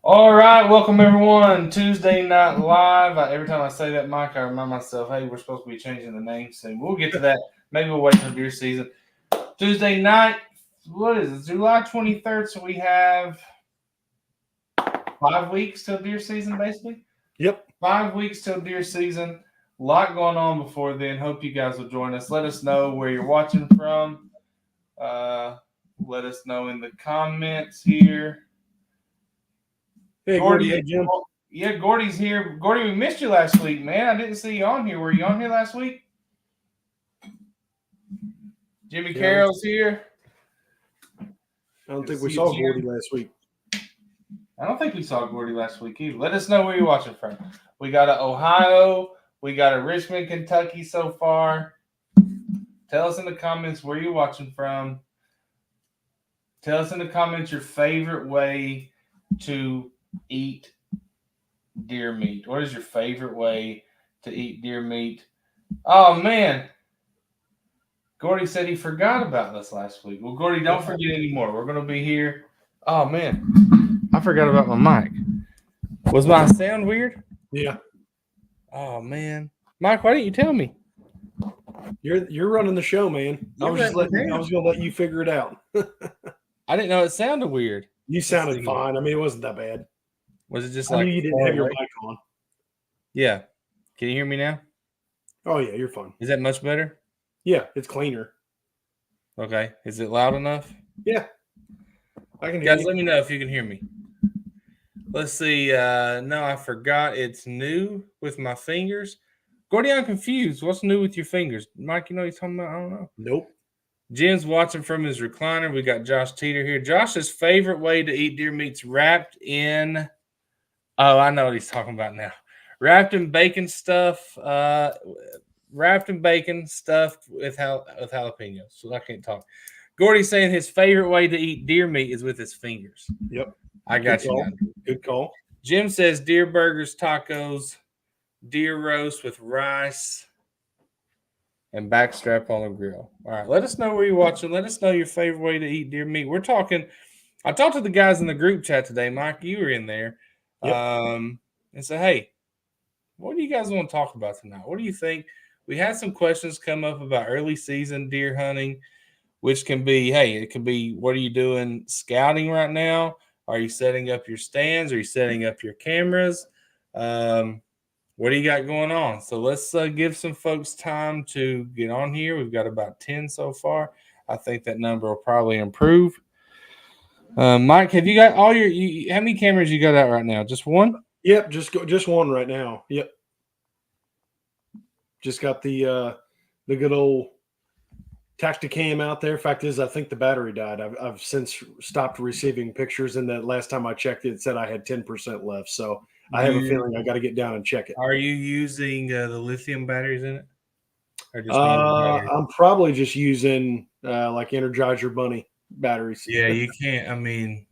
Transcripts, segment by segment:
All right, welcome everyone. Tuesday Night Live. Every time I say that, Mike, I remind myself, hey, we're supposed to be changing the name soon. We'll get to that. Maybe we'll wait till deer season. Tuesday night, what is it? July 23rd. So we have 5 weeks till deer season, basically. Yep. 5 weeks till deer season. A lot going on before then. Hope you guys will join us. Let us know where you're watching from. Let us know in the comments here. Hey, Gordy. Hey, Jim. Yeah, Gordy's here. Gordy, we missed you last week, man. I didn't see you on here. Were you on here last week? Jimmy Carroll's here. I don't think we saw Gordy last week. I don't think we saw Gordy last week either. Let us know where you're watching from. We got a Ohio. We got a Richmond, Kentucky so far. Tell us in the comments where you're watching from. Tell us in the comments your favorite way to eat deer meat. What is your favorite way to eat deer meat? Oh, man. Gordy said he forgot about this last week. Well, Gordy, don't forget anymore. We're going to be here. Oh, man. I forgot about my mic. Was my sound weird? Yeah. Oh, man. Mike, why didn't you tell me? You're running the show, man. I was going to let you figure it out. I didn't know it sounded weird. You sounded fine. I mean, it wasn't that bad. Was it just I mean, you didn't have your mic on. Yeah. Can you hear me now? Oh, yeah, you're fine. Is that much better? Yeah, it's cleaner. Okay. Is it loud enough? Yeah. I can hear you. Guys, let me know if you can hear me. Let's see. No, I forgot. It's new with my fingers. Gordy, I'm confused. What's new with your fingers? Mike, you know what he's talking about? I don't know. Nope. Jim's watching from his recliner. We got Josh Teeter here. Josh's favorite way to eat deer meat's wrapped in – oh, I know what he's talking about now. Wrapped in bacon stuff. Wrapped in bacon stuffed with jalapenos. So I can't talk. Gordy's saying his favorite way to eat deer meat is with his fingers. Yep. I got you now. Good call. Jim says deer burgers, tacos, deer roast with rice, and backstrap on the grill. All right, let us know where you're watching. Let us know your favorite way to eat deer meat. We're talking – I talked to the guys in the group chat today. Mike, you were in there. Yep. And said, hey, what do you guys want to talk about tonight? What do you think? We had some questions come up about early season deer hunting, which can be, hey, it could be, what are you doing scouting right now? Are you setting up your stands? Are you setting up your cameras? What do you got going on? So let's give some folks time to get on here. We've got about 10 so far. I think that number will probably improve. Mike, have you got all your how many cameras you got out right now? Just one? Yep, just one right now. Yep. Just got the good old Tacticam out there. Fact is, I think the battery died. I've since stopped receiving pictures, and that last time I checked it said I had 10% left. So I have a feeling I got to get down and check it. Are you using the lithium batteries in it? Or just I'm probably just using like Energizer Bunny batteries. Yeah, you can't. I mean,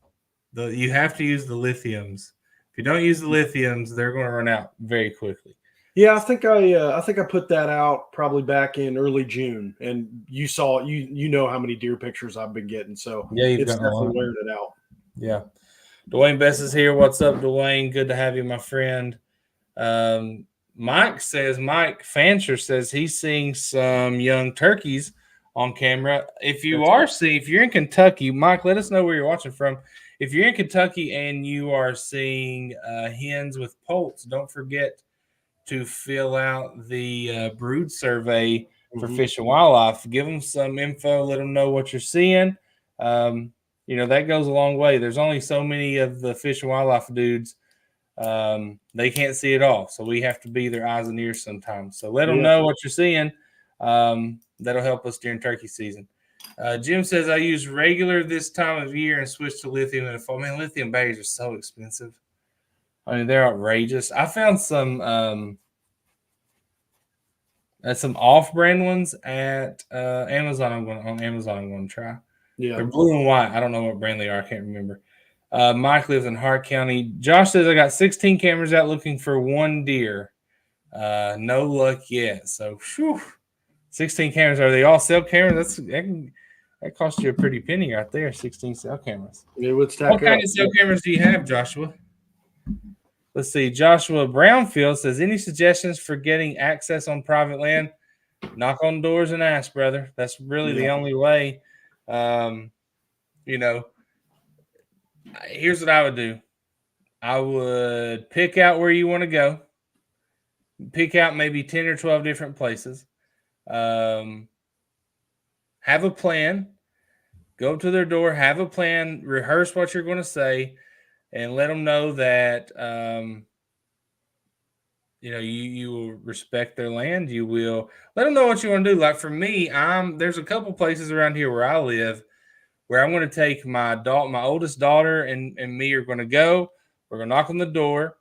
you have to use the lithiums. If you don't use the lithiums, they're going to run out very quickly. Yeah, I think I put that out probably back in early June, and you saw you know how many deer pictures I've been getting. So yeah, it's definitely wearing it out. Yeah. Dwayne Bess is here. What's up, Dwayne? Good to have you, my friend. Mike Fancher says he's seeing some young turkeys on camera. If you're in Kentucky, Mike, let us know where you're watching from. If you're in Kentucky and you are seeing hens with poults, don't forget to fill out the brood survey for Fish and Wildlife. Give them some info. Let them know what you're seeing. That goes a long way. There's only so many of the Fish and Wildlife dudes. They can't see it all. So we have to be their eyes and ears sometimes. So let them know what you're seeing. That'll help us during turkey season. Jim says, I use regular this time of year and switch to lithium in the fall. Man, lithium batteries are so expensive. I mean, they're outrageous. I found some off-brand ones at Amazon. I'm going to try. Yeah, they're blue and white. I don't know what brand they are. I can't remember. Mike lives in Hart County. Josh says I got 16 cameras out looking for one deer. No luck yet. So, 16 cameras. Are they all cell cameras? That cost you a pretty penny right there. 16 cell cameras. It would stack what kind of cell cameras do you have, Joshua? Let's see. Joshua Brownfield says, any suggestions for getting access on private land? Knock on doors and ask, brother. That's really the only way. You know, here's what I would do. I would pick out where you want to go. Pick out maybe 10 or 12 different places. Have a plan. Go to their door, have a plan, rehearse what you're going to say, and let them know that you will respect their land. You will let them know what you want to do. Like for me, there's a couple places around here where I live where I'm going to take my oldest daughter and me are going to go. We're going to knock on the door.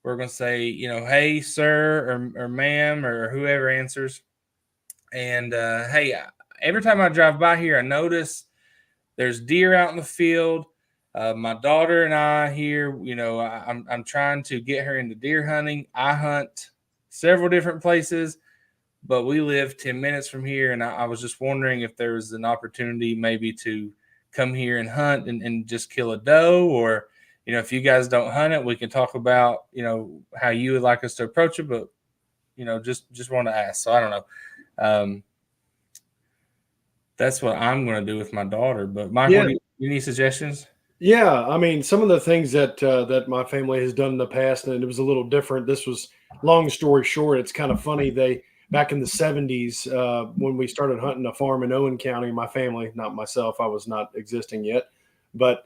We're going to say, hey, sir, or ma'am, or whoever answers. And hey, every time I drive by here, I notice there's deer out in the field. My daughter and I here, I'm trying to get her into deer hunting. I hunt several different places, but we live 10 minutes from here. And I was just wondering if there was an opportunity maybe to come here and hunt and just kill a doe, or, if you guys don't hunt it, we can talk about, how you would like us to approach it. But, just want to ask. So I don't know. That's what I'm going to do with my daughter. But Michael, do you need suggestions? Yeah, I mean, some of the things that my family has done in the past, and it was a little different. This was, long story short, it's kind of funny. Back in the 70s, when we started hunting a farm in Owen County, my family, not myself, I was not existing yet, but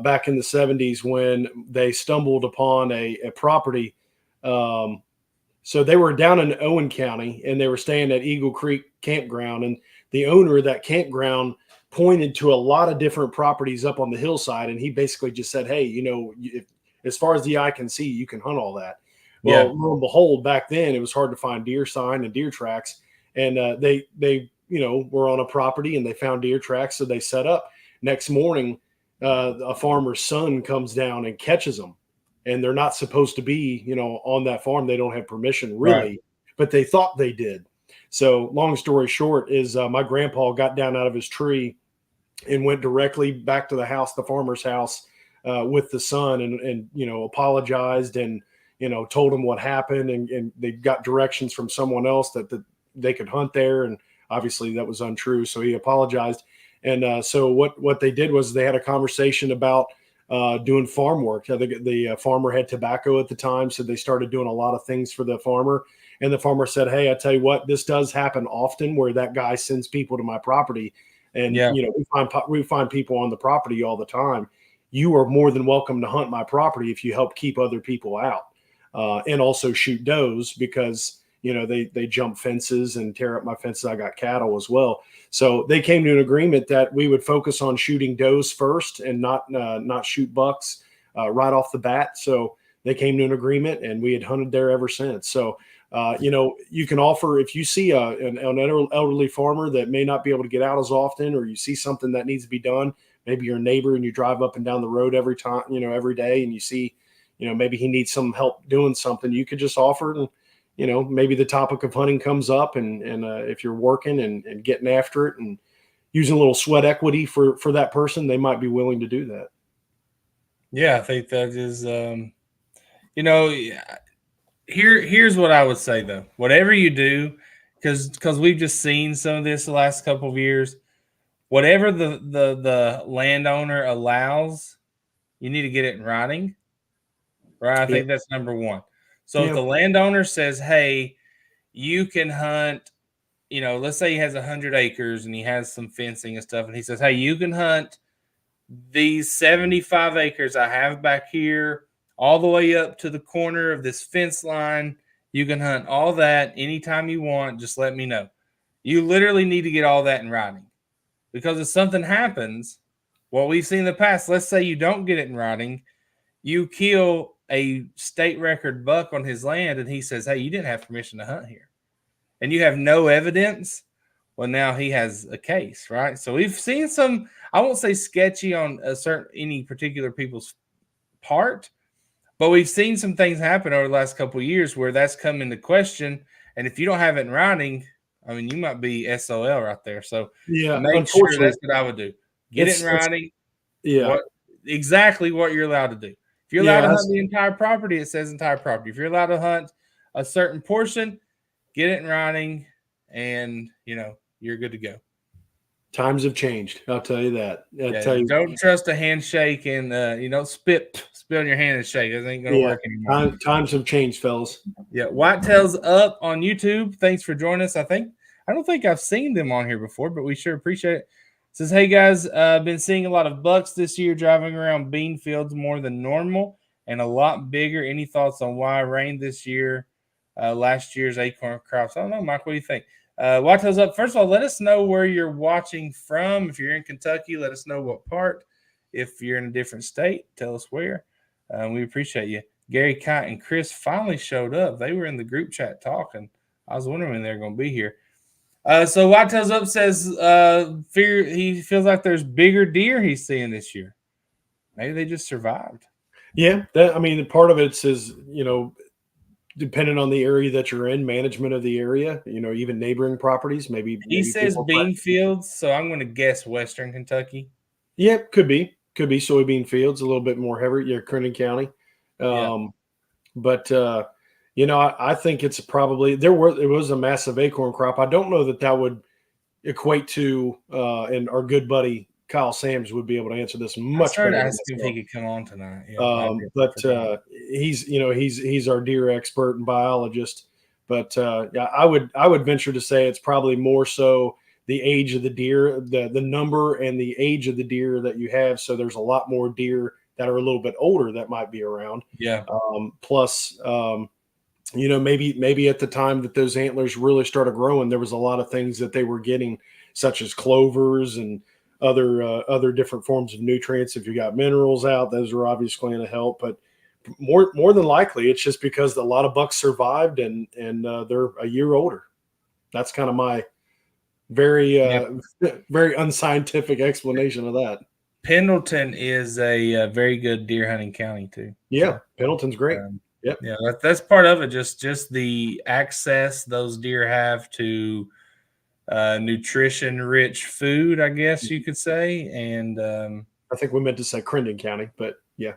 back in the 70s when they stumbled upon a property. So they were down in Owen County and they were staying at Eagle Creek Campground, and the owner of that campground pointed to a lot of different properties up on the hillside. And he basically just said, hey, as far as the eye can see, you can hunt all that. Well, lo and behold, back then it was hard to find deer sign and deer tracks. And they were on a property and they found deer tracks. So they set up. Next morning, a farmer's son comes down and catches them. And they're not supposed to be, on that farm. They don't have permission really, but they thought they did. So long story short is my grandpa got down out of his tree and went directly back to the house, the farmer's house, with the son and apologized and, told him what happened. And they got directions from someone else that they could hunt there. And obviously that was untrue. So he apologized. And so what they did was they had a conversation about doing farm work. The farmer had tobacco at the time. So they started doing a lot of things for the farmer. And the farmer said, hey, I tell you what, this does happen often where that guy sends people to my property. And, we find people on the property all the time. You are more than welcome to hunt my property if you help keep other people out, and also shoot does because, they jump fences and tear up my fences. I got cattle as well. So they came to an agreement that we would focus on shooting does first and not shoot bucks right off the bat. So they came to an agreement and we had hunted there ever since. So, you can offer, if you see an elderly farmer that may not be able to get out as often, or you see something that needs to be done, maybe your neighbor and you drive up and down the road every day and you see, maybe he needs some help doing something, you could just offer it. And, maybe the topic of hunting comes up and if you're working and getting after it and using a little sweat equity for that person, they might be willing to do that. Yeah, I think that is, Here's what I would say though. Whatever you do, because we've just seen some of this the last couple of years, whatever the landowner allows, you need to get it in writing. Right? I think that's number one. So if the landowner says, hey, you can hunt, let's say he has 100 acres and he has some fencing and stuff, and he says, hey, you can hunt these 75 acres I have back here all the way up to the corner of this fence line. You can hunt all that anytime you want. Just let me know. You literally need to get all that in writing, because if something happens, what we've seen in the past, let's say you don't get it in writing, you kill a state record buck on his land and he says, hey, you didn't have permission to hunt here, and you have no evidence. Well, now he has a case, right? So we've seen some, I won't say sketchy on any particular people's part, but we've seen some things happen over the last couple of years where that's come into question. And if you don't have it in writing, I mean, you might be SOL right there. So make sure that's what I would do. Get it in writing. Yeah. Exactly what you're allowed to do. If you're allowed to hunt the entire property, it says entire property. If you're allowed to hunt a certain portion, get it in writing, and you're good to go. Times have changed. I'll tell you that. Don't trust a handshake and spit on your hand and shake. It ain't gonna work anymore. Times have changed, fellas. Yeah, Whitetails Up on YouTube. Thanks for joining us. I don't think I've seen them on here before, but we sure appreciate it. Says, hey guys, I've been seeing a lot of bucks this year driving around bean fields more than normal and a lot bigger. Any thoughts on why rain this year? Last year's acorn crops. I don't know, Mike. What do you think? Whitetails Up. First of all, let us know where you're watching from. If you're in Kentucky, let us know what part. If you're in a different state, tell us where. We appreciate you. Gary Kite and Chris finally showed up. They were in the group chat talking. I was wondering when they're going to be here. So Whitetails Up says he feels like there's bigger deer he's seeing this year. Maybe they just survived. Yeah, part of it is, depending on the area that you're in, management of the area, even neighboring properties, maybe. He says bean fields, so I'm going to guess Western Kentucky. Yeah, could be soybean fields, a little bit more heavy. Yeah, Crittenden County. But I think it's probably it was a massive acorn crop. I don't know that would equate to, and our good buddy Kyle Sams would be able to answer this much better. I asked him if he could come on tonight. He's our deer expert and biologist. But I would venture to say it's probably more so the age of the deer, the number and the age of the deer that you have. So there's a lot more deer that are a little bit older that might be around. Yeah. Plus, maybe at the time that those antlers really started growing, there was a lot of things that they were getting, such as clovers and other different forms of nutrients. If you got minerals out, those are obviously going to help. But more than likely, it's just because a lot of bucks survived and they're a year older. That's kind of my very unscientific explanation of that. Pendleton is a very good deer hunting county too. Yeah, so, Pendleton's great. Yeah, that's part of it. Just the access those deer have to nutrition-rich food, I guess you could say. And I think we meant to say Crittenden County, but yeah.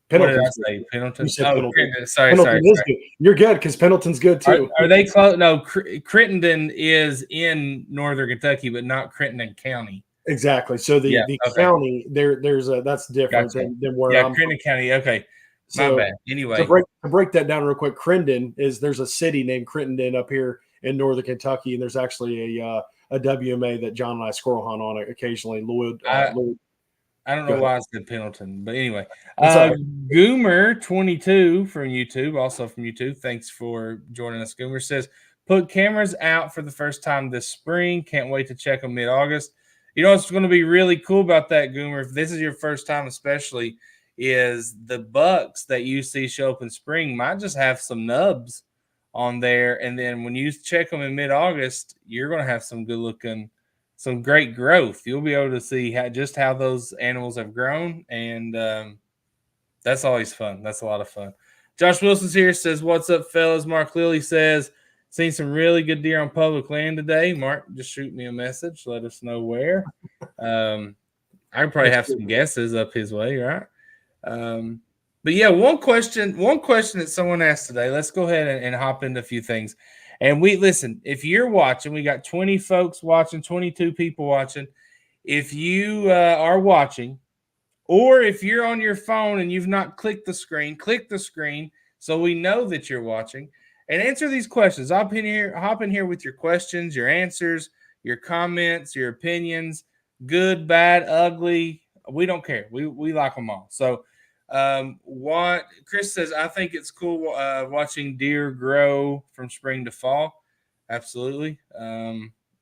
What did I say? Pendleton. Pendleton. Sorry. Good. You're good because Pendleton's good too. Are they close? No, Crittenden is in northern Kentucky, but not Crittenden County. Exactly. So the county there's that's different than where I'm Crittenden County. Okay. So, my bad. Anyway, to break that down real quick, Crittenden there's a city named Crittenden up here in northern Kentucky, and there's actually a WMA that John and I squirrel hunt on occasionally. Lloyd. I don't know why I said Pendleton, but anyway. Goomer22 from YouTube, also from YouTube. Thanks for joining us. Goomer says, put cameras out for the first time this spring. Can't wait to check them mid-August. What's going to be really cool about that, Goomer, if this is your first time especially, is the bucks that you see show up in spring might just have some nubs on there. And then when you check them in mid-August, you're going to have some good-looking, some great growth. You'll be able to see how those animals have grown, and that's always fun. That's a lot of fun. Josh Wilson's here, says, what's up, fellas? Mark Lilly says, seen some really good deer on public land today. Mark, just shoot me a message. Let us know where. I can probably have some guesses up his way, right? But yeah, one question that someone asked today. Let's go ahead and hop into a few things. And listen, if you're watching, we got 20 folks watching, 22 people watching. If you are watching, or if you're on your phone and you've not click the screen so we know that you're watching, and answer these questions. Hop in here with your questions, your answers, your comments, your opinions, good, bad, ugly. We don't care. We like them all. So what Chris says, I think it's cool watching deer grow from spring to fall. Absolutely.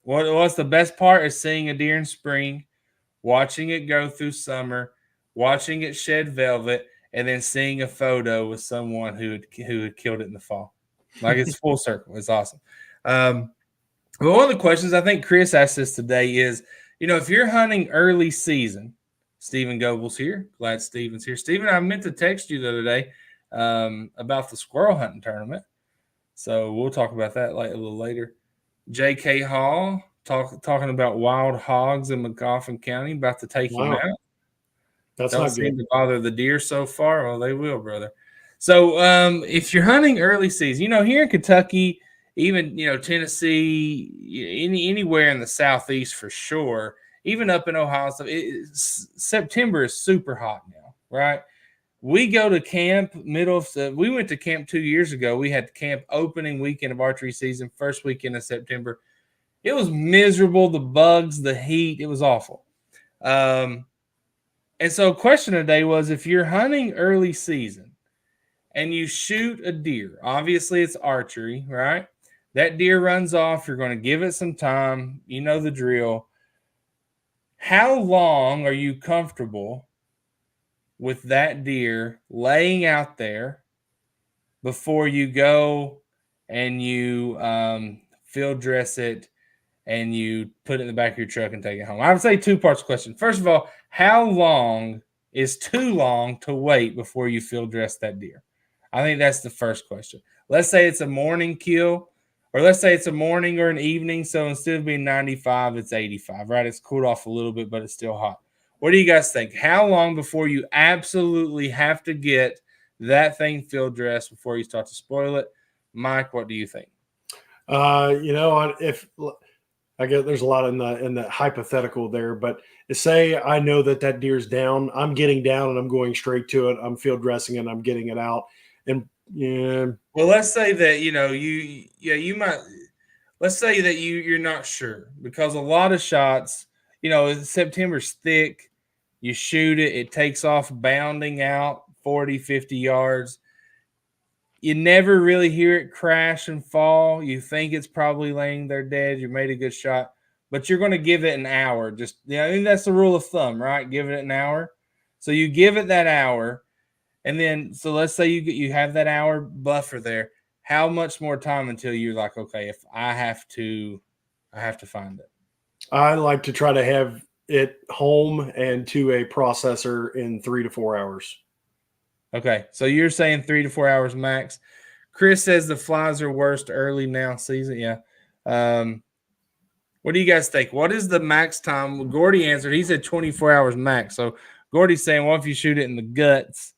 What's the best part is seeing a deer in spring, watching it go through summer, watching it shed velvet, and then seeing a photo with someone who had killed it in the fall. Like, it's full circle. It's awesome. But one of the questions I think Chris asked us today is, if you're hunting early season, Stephen Goebel's here. Glad Stephen's here. Stephen, I meant to text you the other day about the squirrel hunting tournament. So we'll talk about that a little later. J.K. Hall talking about wild hogs in McGoffin County, about to take him out. That's Don't not good. seem to bother the deer so far. Well, they will, brother. So if you're hunting early season, here in Kentucky, even Tennessee, anywhere in the southeast for sure, even up in Ohio, September is super hot now, right? We go to camp we went to camp 2 years ago. We had camp opening weekend of archery season, first weekend of September. It was miserable. The bugs, the heat, it was awful. And so question today was, if you're hunting early season and you shoot a deer, obviously it's archery, right? That deer runs off. You're going to give it some time. You know the drill. How long are you comfortable with that deer laying out there before you go and you field dress it and you put it in the back of your truck and take it home? I would say two parts of the question. First of all, how long is too long to wait before you field dress that deer? I think that's the first question. Let's say it's a morning kill, or let's say it's a morning or an evening. So instead of being 95, it's 85, right? It's cooled off a little bit, but it's still hot. What do you guys think? How long before you absolutely have to get that thing field dressed before you start to spoil it? Mike, what do you think? If I guess there's a lot in the hypothetical there, but say I know that deer's down, I'm getting down and I'm going straight to it. I'm field dressing and I'm getting it out. And well, let's say that you might. Let's say that you're not sure, because a lot of shots, September's thick. You shoot it, it takes off bounding out 40, 50 yards. You never really hear it crash and fall. You think it's probably laying there dead. You made a good shot, but you're going to give it an hour. I think that's the rule of thumb, right? Give it an hour. So you give it that hour, and then so let's say you have that hour buffer there. How much more time until you're like, okay, if I have to find it? I like to try to have it home and to a processor in 3 to 4 hours. Okay, so you're saying 3 to 4 hours max. Chris says the flies are worst early now season. Yeah. What do you guys think? What is the max time? Gordy answered. He said 24 hours max. So Gordy's saying, well, if you shoot it in the guts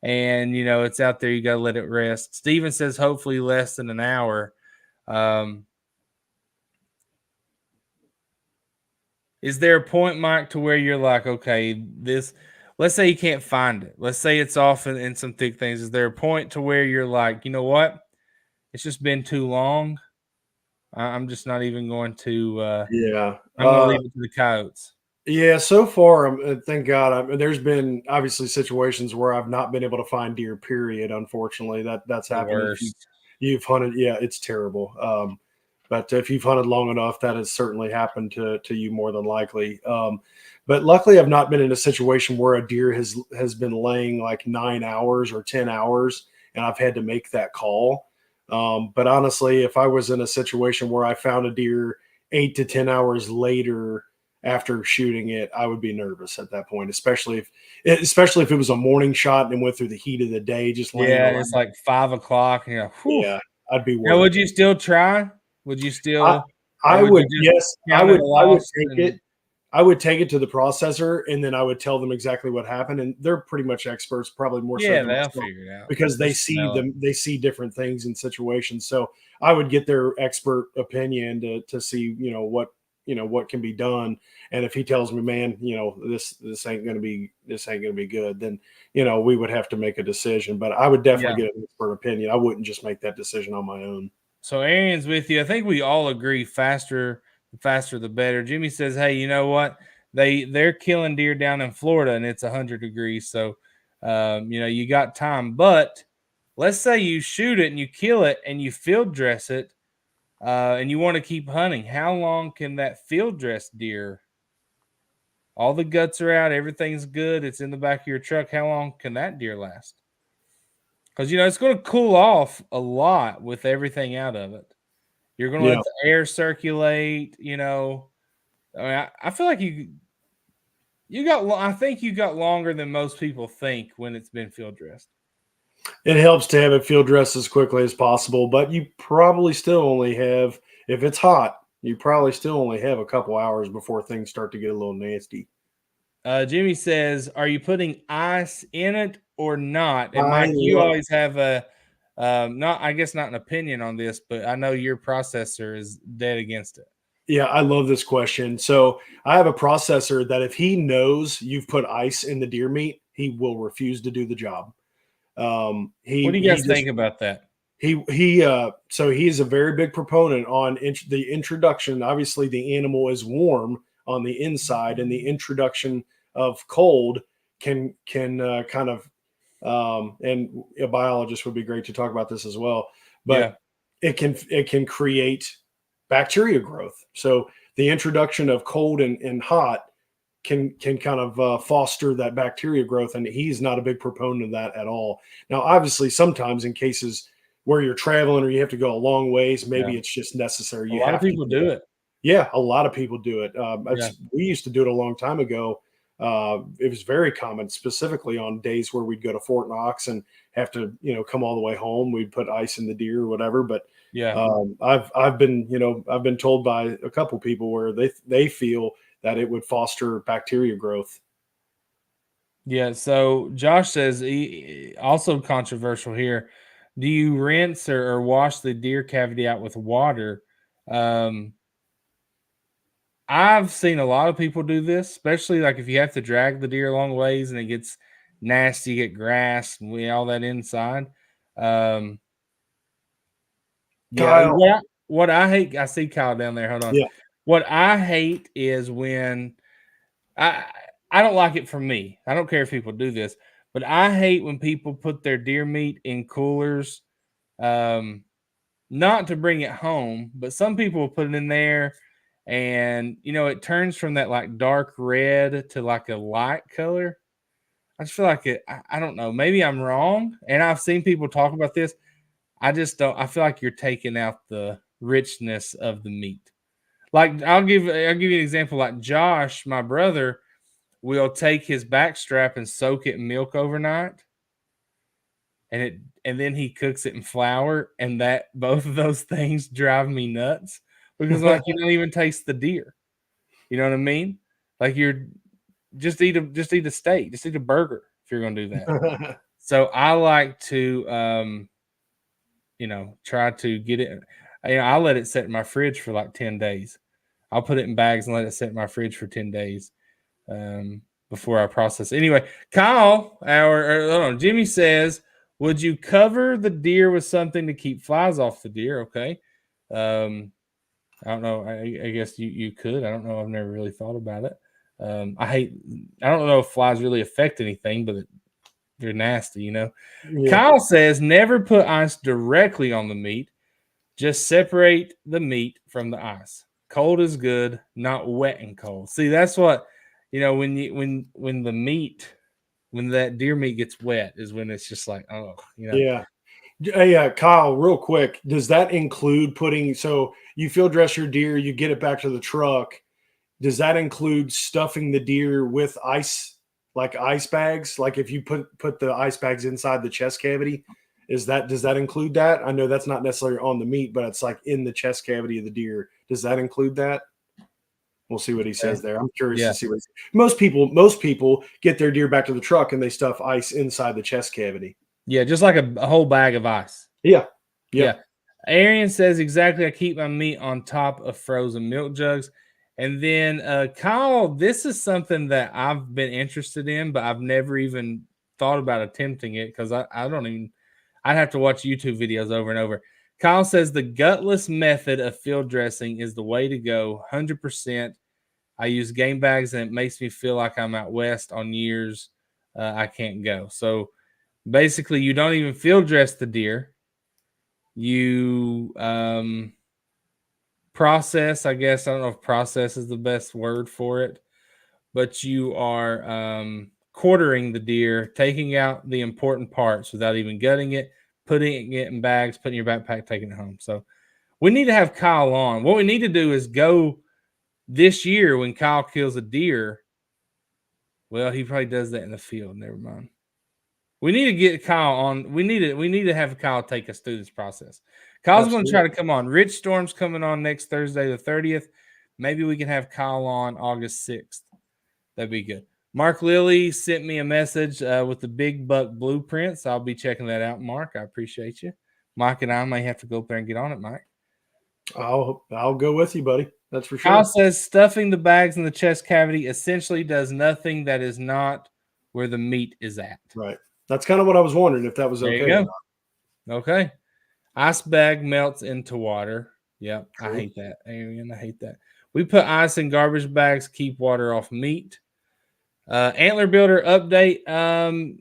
and, it's out there, you got to let it rest. Steven says hopefully less than an hour. Is there a point, Mike, to where you're like, okay, let's say you can't find it. Let's say it's off in some thick things. Is there a point to where you're like, you know what? It's just been too long. I'm just not even going to. I'm going to leave it to the coyotes. Yeah, so far, thank God. There's been obviously situations where I've not been able to find deer. Period. Unfortunately, that's happened. If you've hunted, yeah, it's terrible. But if you've hunted long enough, that has certainly happened to you more than likely. But luckily, I've not been in a situation where a deer has been laying like 9 hours or 10 hours, and I've had to make that call. But honestly, if I was in a situation where I found a deer 8 to 10 hours later after shooting it, I would be nervous at that point, especially if it was a morning shot and went through the heat of the day. Just it's like 5 o'clock. Yeah, I'd be worried. Now, would you still try? Would you still? I would. Yes, I would. I would take it. I would take it to the processor, and then I would tell them exactly what happened. And they're pretty much experts, probably more. Yeah, they'll figure it out because they see them. They see different things in situations. So I would get their expert opinion to see, what can be done. And if he tells me, man, this ain't going to be good, then we would have to make a decision. But I would definitely get an expert opinion. I wouldn't just make that decision on my own. So Arian's with you. I think we all agree faster the better. Jimmy says, hey, you know what? They're killing deer down in Florida and it's 100 degrees. So, you got time. But let's say you shoot it and you kill it and you field dress it and you want to keep hunting. How long can that field dress deer? All the guts are out. Everything's good. It's in the back of your truck. How long can that deer last? Because, it's going to cool off a lot with everything out of it. You're going to let the air circulate, I feel like I think you got longer than most people think when it's been field dressed. It helps to have it field dressed as quickly as possible, but you probably still only have, if it's hot, you probably still only have a couple hours before things start to get a little nasty. Jimmy says, "Are you putting ice in it or not?" And I Mike, you love always have a not, I guess, not an opinion on this, but I know your processor is dead against it. Yeah, I love this question. So I have a processor that if he knows you've put ice in the deer meat, he will refuse to do the job. What do you He guys just think about that? so he is a very big proponent on the introduction. Obviously, the animal is warm on the inside, and the introduction of cold can kind of and a biologist would be great to talk about this as well. Yeah, But it can create bacteria growth. So the introduction of cold and hot can kind of foster that bacteria growth, and he's not a big proponent of that at all. Now, obviously, sometimes in cases where you're traveling or you have to go a long ways, yeah. maybe it's just necessary. A You lot of have to people do do it. it. Yeah, a lot of people do it. Yeah, We used to do it a long time ago. It was very common, specifically on days where we'd go to Fort Knox and have to, come all the way home. We'd put ice in the deer or whatever. But yeah, I've been told by a couple people where they feel that it would foster bacteria growth. yeah. So Josh says, also controversial here. Do you rinse or wash the deer cavity out with water? Um, I've seen a lot of people do this, especially like if you have to drag the deer a long ways and it gets nasty, you get grass and all that inside. Um, yeah, Kyle, what I hate, I see Kyle down there. Hold on. yeah, What I hate is when I I don't like it for me. I don't care if people do this, but I hate when people put their deer meat in coolers, um, not to bring it home, but some people will put it in there and it turns from that like dark red to like a light color. I just feel like I don't know. Maybe I'm wrong. And I've seen people talk about this. I just don't. I feel like you're taking out the richness of the meat. Like I'll give you an example. Like Josh, my brother, will take his back strap and soak it in milk overnight, and then he cooks it in flour, and that both of those things drive me nuts because like you don't even taste the deer. You know what I mean? Like you're just eat a steak, just eat a burger if you're gonna do that. So I like to try to get it. I'll let it sit in my fridge for like 10 days. I'll put it in bags and let it sit in my fridge for 10 days before I process it. Anyway, Kyle, hold on, Jimmy says, would you cover the deer with something to keep flies off the deer? Okay. I don't know. I guess you could. I don't know. I've never really thought about it. I don't know if flies really affect anything, but they're nasty. yeah, Kyle says never put ice directly on the meat. Just separate the meat from the ice. Cold is good, not wet and cold. See, that's what when the meat, when that deer meat gets wet is when it's just like, oh. yeah. Hey, Kyle, real quick, does that include putting? So you field dress your deer, you get it back to the truck. Does that include stuffing the deer with ice, like ice bags? Like if you put the ice bags inside the chest cavity, does that include that? I know that's not necessarily on the meat, but it's like in the chest cavity of the deer. Does that include that? We'll see what he says there. I'm curious Yeah. to see what most people get their deer back to the truck and they stuff ice inside the chest cavity. Yeah, just like a whole bag of ice. Yeah. Yeah. Yep. Arian says exactly. I keep my meat on top of frozen milk jugs. And then Kyle, this is something that I've been interested in, but I've never even thought about attempting it because I don't even, I'd have to watch YouTube videos over and over. Kyle says the gutless method of field dressing is the way to go, 100%. I use game bags and it makes me feel like I'm out west on years I can't go. So basically, you don't even field dress the deer. You process, I guess. I don't know if process is the best word for it, but you are quartering the deer, taking out the important parts without even gutting it, putting it in bags, putting your backpack, taking it home. So we need to have Kyle on. What we need to do is go this year when Kyle kills a deer. Well, he probably does that in the field. Never mind. We need to get Kyle on. We need to have Kyle take us through this process. Kyle's going to try to come on. Rich Storm's coming on next Thursday, the 30th. Maybe we can have Kyle on August 6th. That'd be good. Mark Lilly sent me a message with the big buck blueprints. I'll be checking that out, Mark. I appreciate you. Mike and I may have to go up there and get on it, Mike. I'll go with you, buddy. That's for sure. Kyle says stuffing the bags in the chest cavity essentially does nothing that is not where the meat is at. Right. That's kind of what I was wondering if that was There okay. you go. Okay. Ice bag melts into water. Yep. True. I hate that. Arian, I hate that. We put ice in garbage bags, keep water off meat. Antler Builder update.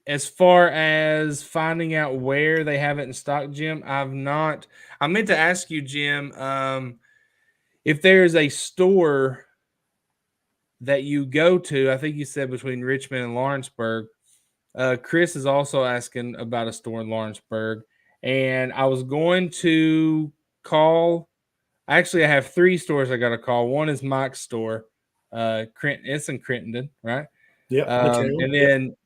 As far as finding out where they have it in stock, Jim, I meant to ask you, Jim, if there's a store that you go to. I think you said between Richmond and Lawrenceburg. Chris is also asking about a store in Lawrenceburg, and I was going to call. Actually, I have 3 stores I got to call. One is Mike's store. It's in Crittenden, right? Yeah. And then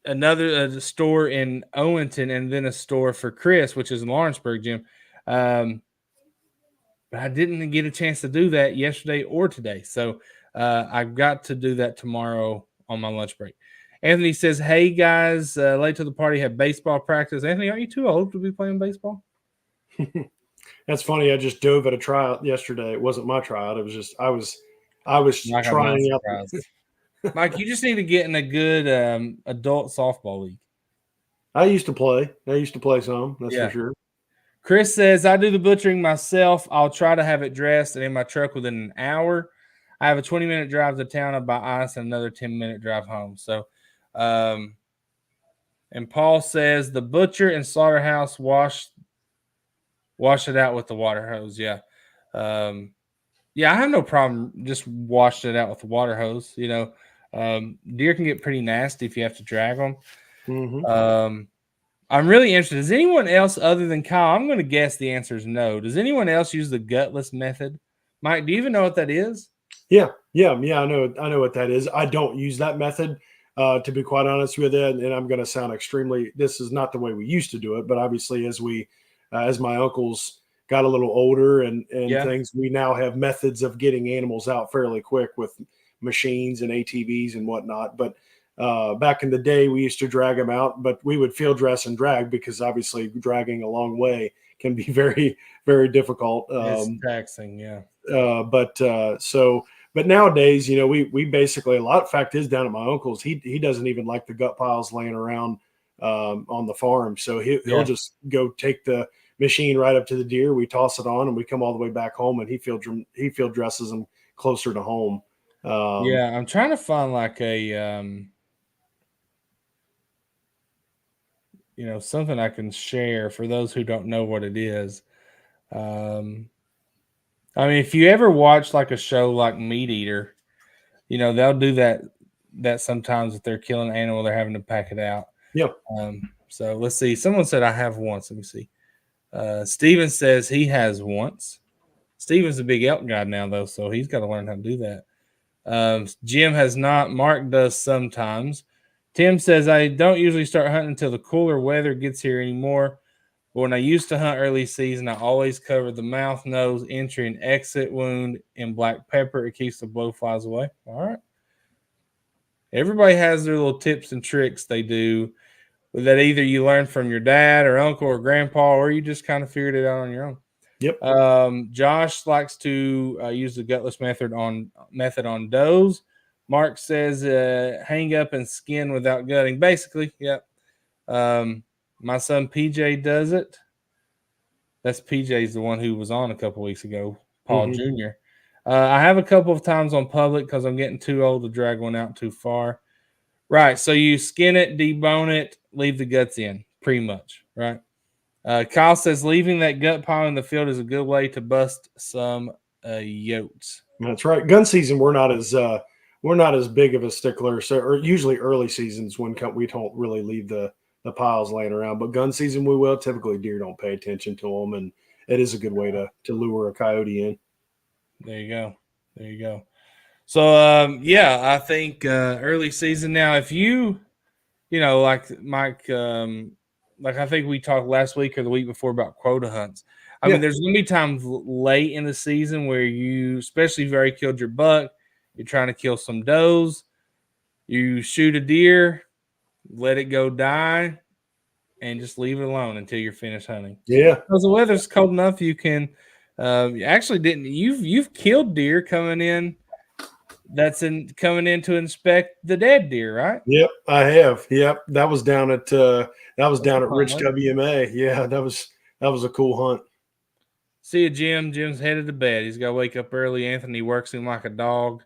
another store in Owenton, and then a store for Chris, which is in Lawrenceburg, Jim. But I didn't get a chance to do that yesterday or today. So I've got to do that tomorrow on my lunch break. Anthony says, hey, guys, late to the party, have baseball practice. Anthony, are you too old to be playing baseball? That's funny. I just dove at a tryout yesterday. It wasn't my tryout. It was just I was Mike, trying out. Mike, you just need to get in a good adult softball league. I used to play some. That's for sure. Chris says, I do the butchering myself. I'll try to have it dressed and in my truck within an hour. I have a 20-minute drive to town. I buy ice and another 10-minute drive home. So, and Paul says, the butcher and slaughterhouse wash it out with the water hose. Yeah. Yeah, I have no problem just washing it out with the water hose. You know, deer can get pretty nasty if you have to drag them. Mm-hmm. I'm really interested. Does anyone else other than Kyle? I'm going to guess the answer is no. Does anyone else use the gutless method? Mike, do you even know what that is? Yeah. I know what that is. I don't use that method, to be quite honest with you. And I'm going to sound this is not the way we used to do it, but obviously as my uncles got a little older and things, we now have methods of getting animals out fairly quick with machines and ATVs and whatnot. But back in the day, we used to drag them out, but we would field dress and drag because obviously dragging a long way can be very, very difficult. It's taxing, yeah. But nowadays, you know, we basically, a lot of fact is down at my uncle's, he doesn't even like the gut piles laying around on the farm. So he'll just go take the machine right up to the deer. We toss it on and we come all the way back home, and he field dresses them closer to home. I'm trying to find like a, something I can share for those who don't know what it is. I mean, if you ever watch like a show like Meat Eater, they'll do that sometimes if they're killing an animal, they're having to pack it out. Yep. So let's see. Someone said I have once. Let me see. Steven says he has once. Steven's a big elk guy now, though, so he's got to learn how to do that. Jim has not. Mark does sometimes. Tim says, I don't usually start hunting until the cooler weather gets here anymore. But when I used to hunt early season, I always covered the mouth, nose, entry, and exit wound in black pepper. It keeps the blowflies away. All right. Everybody has their little tips and tricks they do that either you learn from your dad or uncle or grandpa, or you just kind of figured it out on your own. Yep. Josh likes to use the gutless method on does. Mark says hang up and skin without gutting. Basically, yep. My son PJ does it. That's PJ's the one who was on a couple weeks ago, Paul Jr. I have a couple of times on public because I'm getting too old to drag one out too far. Right. So you skin it, debone it, leave the guts in, pretty much. Right. Kyle says leaving that gut pile in the field is a good way to bust some yotes. That's right. Gun season, we're not as big of a stickler. So, or usually early seasons when we don't really leave the piles laying around. But gun season, we will. Typically, deer don't pay attention to them, and it is a good way to lure a coyote in. There you go. So, I think early season now, if like Mike, like I think we talked last week or the week before about quota hunts. I mean, there's going to be times late in the season where you, especially if you already killed your buck, You're trying to kill some does. You shoot a deer, let it go die, and just leave it alone until you're finished hunting. Yeah. Because the weather's cold enough, you can actually didn't you've killed deer coming in. Coming in to inspect the dead deer, right? Yep, I have. Yep, that was down at Rich WMA. Yeah, that was a cool hunt. See you, Jim. Jim's headed to bed. He's got to wake up early. Anthony works him like a dog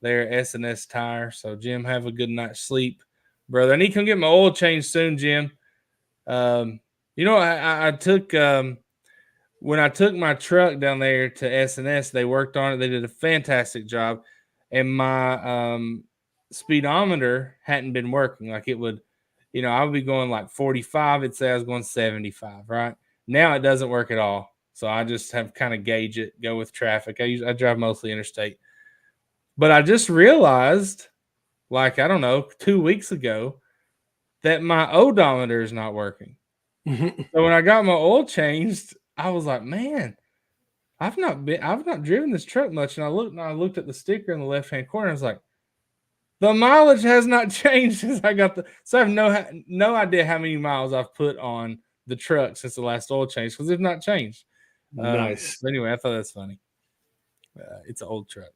there at S&S Tire. So, Jim, have a good night's sleep, brother. I need to come get my oil changed soon, Jim. I took when I took my truck down there to S&S, they worked on it. They did a fantastic job. And my speedometer hadn't been working. Like it would, I would be going like 45. It'd say I was going 75, right? Now it doesn't work at all. So I just have kind of gauge it, go with traffic. I drive mostly interstate. But I just realized, like, I don't know, 2 weeks ago, that my odometer is not working. So when I got my oil changed, I was like, man, I've not driven this truck much. And I looked at the sticker in the left-hand corner. I was like, the mileage has not changed since I got so I have no idea how many miles I've put on the truck since the last oil change because it's not changed. Nice. Anyway, I thought that's funny. It's an old truck.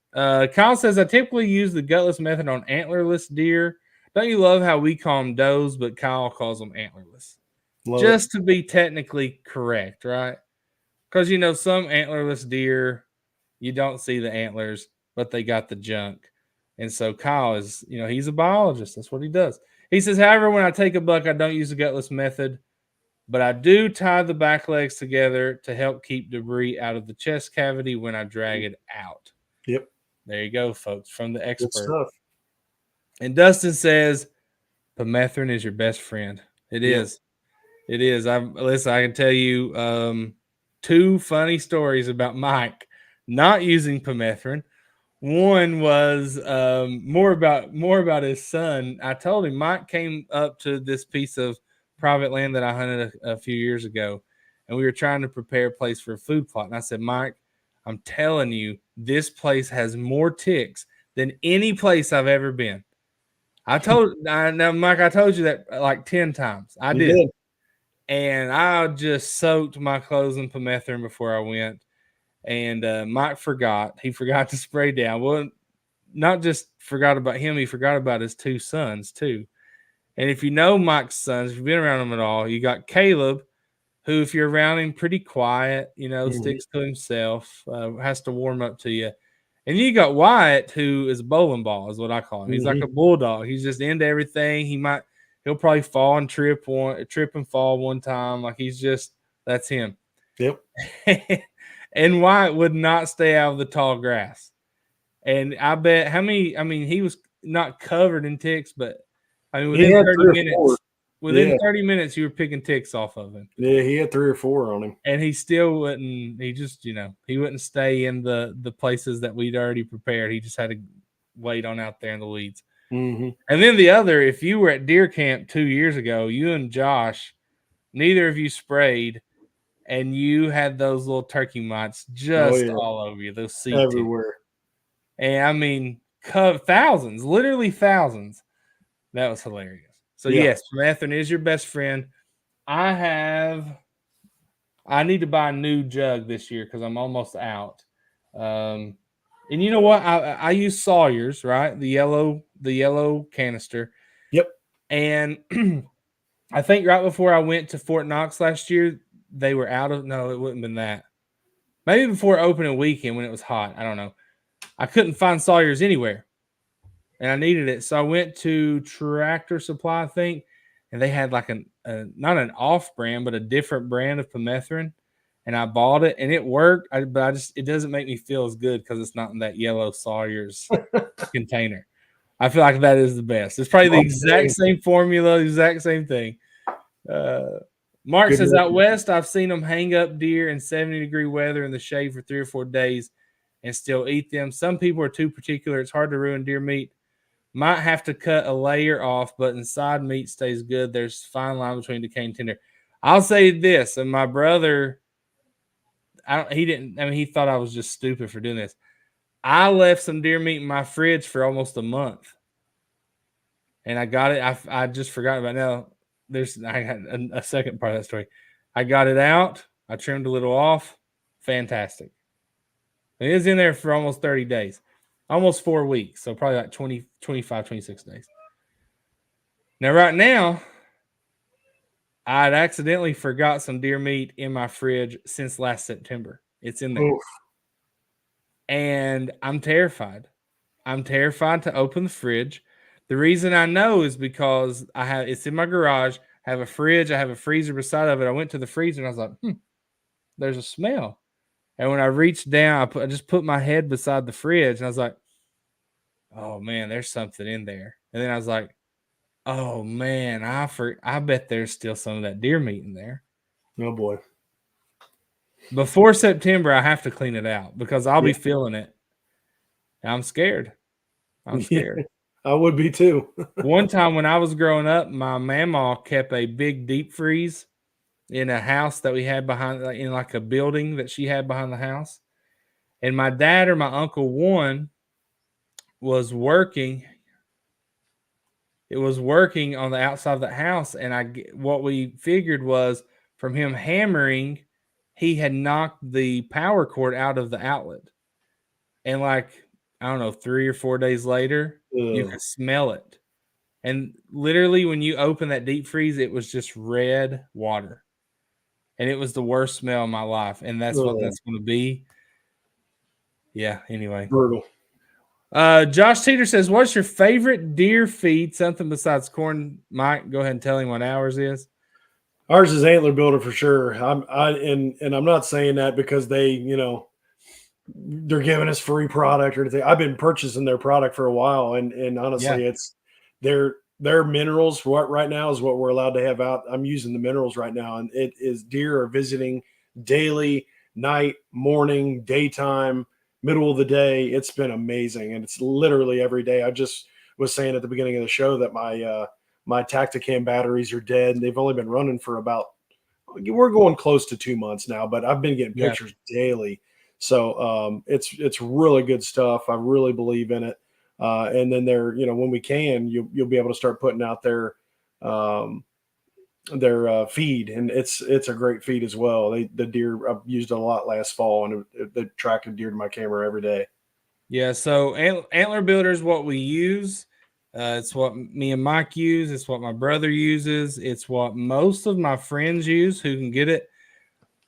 Kyle says, I typically use the gutless method on antlerless deer. Don't you love how we call them does, but Kyle calls them antlerless? Just to be technically correct, right? Because, some antlerless deer, you don't see the antlers, but they got the junk. And so Kyle is, he's a biologist. That's what he does. He says, however, when I take a buck, I don't use the gutless method, but I do tie the back legs together to help keep debris out of the chest cavity when I drag it out. Yep. There you go, folks, from the expert. Good stuff. And Dustin says, permethrin is your best friend. It is. It is. I can tell you 2 funny stories about Mike not using permethrin. One was more about his son. I told him Mike came up to this piece of private land that I hunted a few years ago, and we were trying to prepare a place for a food plot. And I said, Mike, I'm telling you, this place has more ticks than any place I've ever been. Now, Mike, I told you that like 10 times. I did. And I just soaked my clothes in permethrin before I went. And Mike forgot. He forgot to spray down. Well, not just forgot about him, he forgot about his 2 sons too. And if you know Mike's sons, if you've been around him at all, you got Caleb, who, if you're around him, pretty quiet, sticks to himself, has to warm up to you. And you got Wyatt, who is a bowling ball, is what I call him. He's like a bulldog. He's just into everything. He'll probably fall and trip and fall one time. Like that's him. Yep. And Wyatt would not stay out of the tall grass. And I bet he was not covered in ticks, but within 30 minutes, you were picking ticks off of him. Yeah, he had 3 or 4 on him. And he still wouldn't, he wouldn't stay in the places that we'd already prepared. He just had to wait on out there in the weeds. Mm-hmm. And then the other, if you were at deer camp 2 years ago, you and Josh, neither of you sprayed, and you had those little turkey mites just all over you, those seed everywhere. And thousands, literally thousands. That was hilarious. So yes, permethrin is your best friend. I need to buy a new jug this year because I'm almost out. And you know what? I use Sawyer's, right? The yellow canister. Yep. And I think right before I went to Fort Knox last year, they were out of. No, it wouldn't have been that. Maybe before opening weekend when it was hot. I don't know. I couldn't find Sawyer's anywhere, and I needed it, so I went to Tractor Supply, I think, and they had like not an off brand, but a different brand of permethrin, and I bought it, and it worked. But it doesn't make me feel as good because it's not in that yellow Sawyer's container. I feel like that is the best. It's probably the exact same formula, exact same thing. Mark says, out west, I've seen them hang up deer in 70-degree weather in the shade for 3 or 4 days and still eat them. Some people are too particular. It's hard to ruin deer meat. Might have to cut a layer off, but inside meat stays good. There's a fine line between decay and tender. I'll say this, and my brother, he thought I was just stupid for doing this. I left some deer meat in my fridge for almost a month, and I got it. I just forgot about it. Now. I got a second part of that story. I got it out. I trimmed a little off. Fantastic. It was in there for almost 30 days, almost 4 weeks. So probably like 20, 25, 26 days. Now, right now, I'd accidentally forgot some deer meat in my fridge since last September. It's in there. Oof. And I'm terrified. I'm terrified to open the fridge. The reason I know is because it's in my garage. I have a fridge. I have a freezer beside of it. I went to the freezer and I was like, there's a smell. And when I reached down, I just put my head beside the fridge and I was like, oh man, there's something in there. And then I was like, oh man, I bet there's still some of that deer meat in there. Oh boy. Before September, I have to clean it out because I'll be feeling it. I'm scared. I'm scared. I would be too. One time when I was growing up, my mama kept a big deep freeze in a house that we had in like a building that she had behind the house. And my dad or my uncle one was working. It was working on the outside of the house. And what we figured was from him hammering, he had knocked the power cord out of the outlet. And like, I don't know, 3 or 4 days later, you could smell it. And literally when you open that deep freeze, it was just red water. And it was the worst smell in my life. And that's what that's going to be. Yeah, anyway. Brutal. Josh Teeter says, what's your favorite deer feed? Something besides corn. Mike, go ahead and tell him what ours is. Ours is Antler Builder for sure. And I'm not saying that because they, they're giving us free product or anything. I've been purchasing their product for a while, and honestly, it's their minerals. What right now is what we're allowed to have out. I'm using the minerals right now, and it is deer are visiting daily, night, morning, daytime, middle of the day. It's been amazing, and it's literally every day. I just was saying at the beginning of the show that my Tactacam batteries are dead. They've only been running for we're going close to 2 months now, but I've been getting pictures daily. So it's really good stuff. I really believe in it. And then when we can, you'll be able to start putting out their feed, and it's a great feed as well. The deer, I've used it a lot last fall, and they attracted deer to my camera every day. Yeah. So Antler Builder is what we use. It's what me and Mike use. It's what my brother uses. It's what most of my friends use who can get it.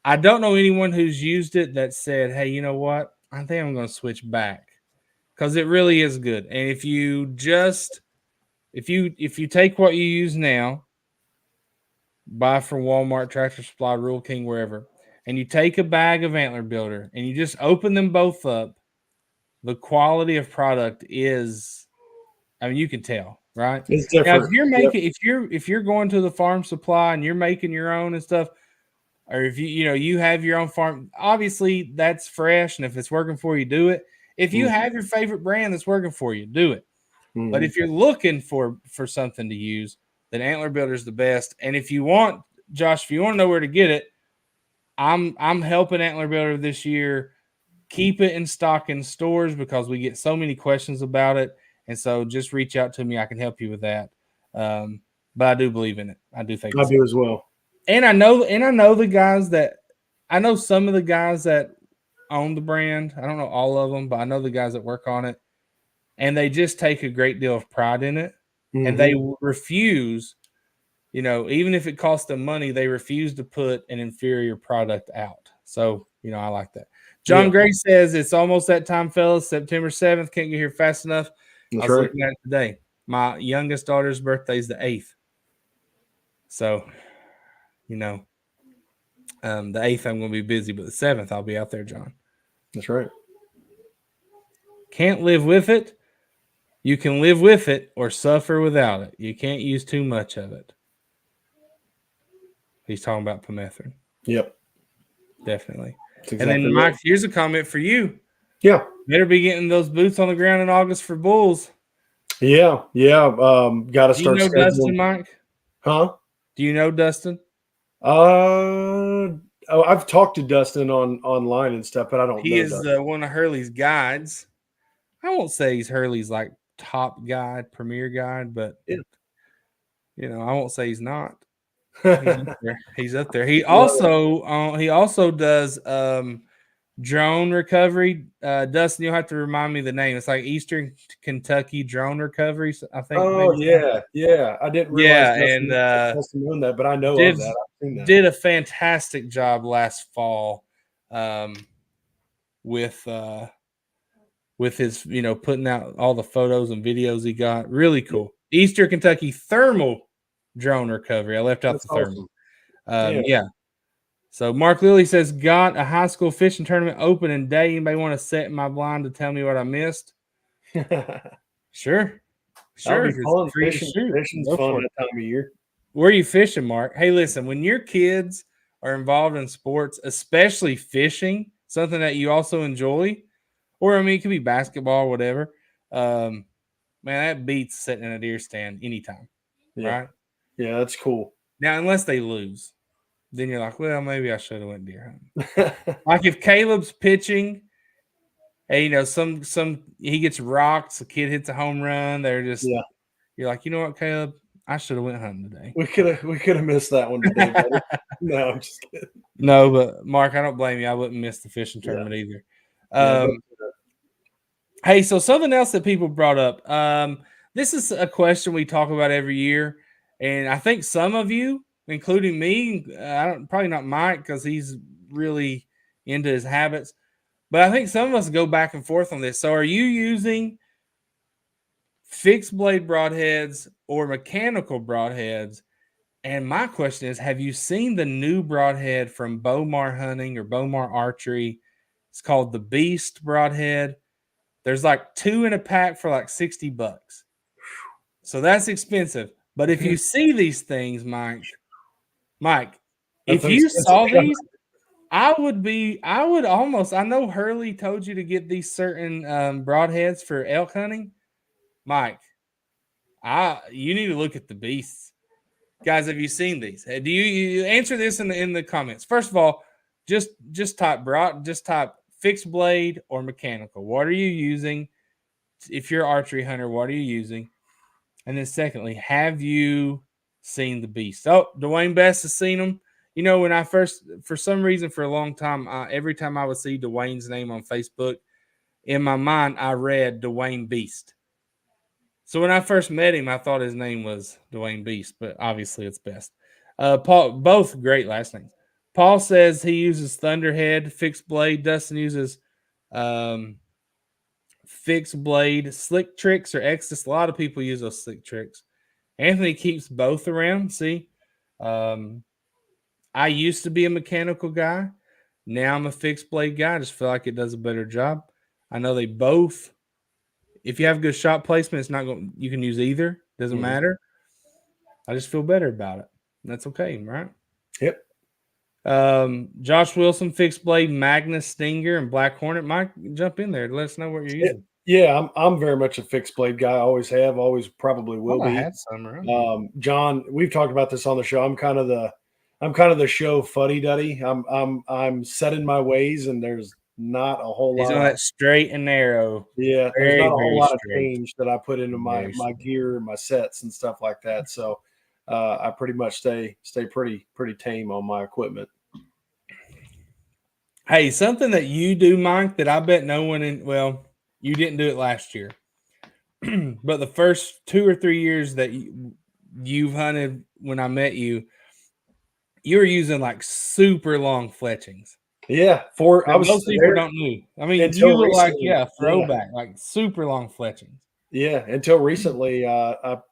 I don't know anyone who's used it that said, hey, you know what? I think I'm going to switch back because it really is good. And if you take what you use now, buy from Walmart, Tractor Supply, Rural King, wherever, and you take a bag of Antler Builder and you just open them both up, the quality of product is, you can tell, right? It's different. Now, if you're making, if you're going to the farm supply and you're making your own and stuff, or if you have your own farm, obviously that's fresh. And if it's working for you, do it. If you have your favorite brand that's working for you, do it. Mm-hmm. But if you're looking for something to use, then Antler Builder is the best. And if you want, Josh, if you want to know where to get it, I'm helping Antler Builder this year keep it in stock in stores because we get so many questions about it. And so just reach out to me. I can help you with that. But I do believe in it. I do think I do as well. And I know the guys I know some of the guys that own the brand. I don't know all of them, but I know the guys that work on it, and they just take a great deal of pride in it. Mm-hmm. And they refuse, even if it costs them money, they refuse to put an inferior product out. So, I like that. John Gray says it's almost that time, fellas. September 7th. Can't get here fast enough. That's I was looking at it today. My youngest daughter's birthday is the 8th. So, the 8th I'm going to be busy, but the 7th I'll be out there, John. That's right. Can't live with it. You can live with it or suffer without it. You can't use too much of it. He's talking about permethrin. Yep. Definitely. Exactly. And then, Mike, here's a comment for you. Yeah. Better be getting those boots on the ground in August for bulls. Yeah. Got to start. Do you know Dustin, Mike? Huh? Do you know Dustin? I've talked to Dustin online and stuff, but I don't know. He is one of Hurley's guides. I won't say he's Hurley's like top guide, premier guide, but Yeah. I won't say he's not. He's up there. He's up there. He Love it. also does drone recovery. Dustin, you'll have to remind me the name. It's like Eastern Kentucky Drone Recovery. I think. Oh Maybe. yeah. I didn't realize Yeah, and Dustin owned that, but I know did of that. I've seen that. did a fantastic job last fall, with his putting out all the photos and videos he got. Really cool. Eastern Kentucky Thermal Drone Recovery. I left out That's the thermal. awesome. Yeah. So Mark Lilly says, got a high school fishing tournament open in day. Anybody want to set in my blind to tell me what I missed? Sure. That'll be It's fun. free to shoot. Fishing's Go fun for it. that time of year. Where are you fishing, Mark? Hey, listen, when your kids are involved in sports, especially fishing, something that you also enjoy, or I mean, it could be basketball or whatever. Man, that beats sitting in a deer stand anytime. Yeah. Right? Yeah, that's cool. Now, unless they lose, then you're like, well, maybe I should have went deer hunting. Like if Caleb's pitching, hey, he gets rocked, the kid hits a home run, they're just you're like, you know what, Caleb, I should have went hunting today. We could have missed that one today, buddy. No, I'm just kidding. No, but Mark, I don't blame you. I wouldn't miss the fishing tournament either. Hey, so something else that people brought up. This is a question we talk about every year, and I think some of you, including me, probably not Mike because he's really into his habits, but I think some of us go back and forth on this. So, are you using fixed blade broadheads or mechanical broadheads? And my question is, have you seen the new broadhead from Bowmar Hunting or Bowmar Archery? It's called the Beast broadhead. There's like 2 in a pack for like $60. So that's expensive. But if you see these things, Mike, if you saw these, I know Hurley told you to get these certain broadheads for elk hunting. Mike, you need to look at the Beasts. Guys, have you seen these? Do you answer this in the comments? First of all, just type fixed blade or mechanical. What are you using? If you're an archery hunter, what are you using? And then secondly, have you seen the Beast? Oh, Dwayne Best has seen them. When I first, for some reason, for a long time, every time I would see Dwayne's name on Facebook, in my mind, I read Dwayne Beast. So when I first met him, I thought his name was Dwayne Beast, but obviously it's Best. Paul, both great last names. Paul says he uses Thunderhead fixed blade. Dustin uses fixed blade, Slick Tricks or Exodus. A lot of people use those Slick Tricks. Anthony keeps both around. See, I used to be a mechanical guy. Now I'm a fixed blade guy. I just feel like it does a better job. I know they both. If you have good shot placement, it's not going. You can use either. Doesn't matter. I just feel better about it. That's okay, right? Yep. Josh Wilson, fixed blade, Magnus Stinger, and Black Hornet. Mike, jump in there. Let us know what you're using. Yeah, I'm very much a fixed blade guy. Always have. Always probably will be. I had some around. John, we've talked about this on the show. I'm kind of the show fuddy duddy. I'm set in my ways, and there's not a whole lot. He's on that straight and narrow. Yeah, there's not a whole lot of change that I put into my gear and my sets and stuff like that. So I pretty much stay pretty tame on my equipment. Hey, something that you do, Mike, that I bet no one you didn't do it last year, but the first 2 or 3 years that you've hunted when I met you, you were using like super long fletchings. Yeah, most people don't know. I mean, you look like throwback, like super long fletchings. Yeah, until recently,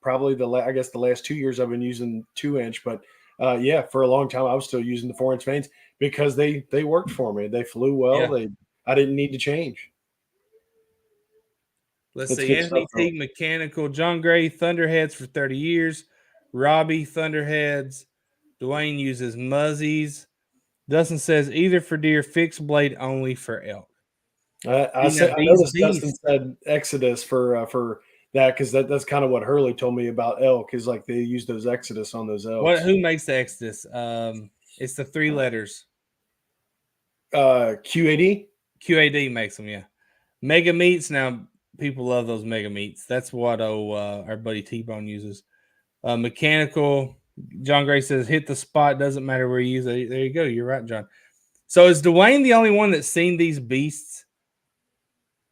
probably the last 2 years I've been using 2-inch, but for a long time I was still using the 4-inch vanes because they worked for me. They flew well. Yeah. I didn't need to change. Let's see. Anthony Teague, mechanical. John Gray, Thunderheads for 30 years. Robbie, Thunderheads. Dwayne uses Muzzies. Dustin says either for deer, fixed blade only for elk. I noticed Dustin said Exodus for that because that's kind of what Hurley told me about elk is like they use those Exodus on those elks. Who makes the Exodus? It's the 3 letters. QAD. QAD makes them, yeah. Mega Meats. Now, people love those mega meats. That's what our buddy T-Bone uses. Mechanical. John Gray says, hit the spot. Doesn't matter where you use it. There you go. You're right, John. So is Dwayne the only one that's seen these beasts?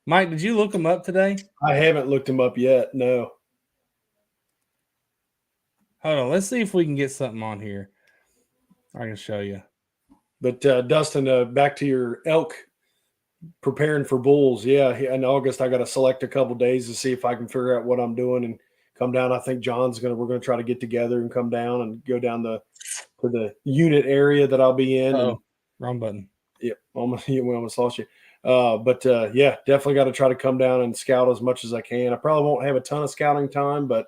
Mike, did you look them up today? I haven't looked them up yet. No. Hold on. Let's see if we can get something on here. I can show you. But Dustin, back to your elk preparing for bulls. Yeah, in August I got to select a couple days to see if I can figure out what I'm doing and come down. I think we're gonna try to get together and come down and go down to the unit area that I'll be in. Oh, wrong button. Yep, almost lost you. Yeah, definitely got to try to come down and scout as much as I can. I probably won't have a ton of scouting time, but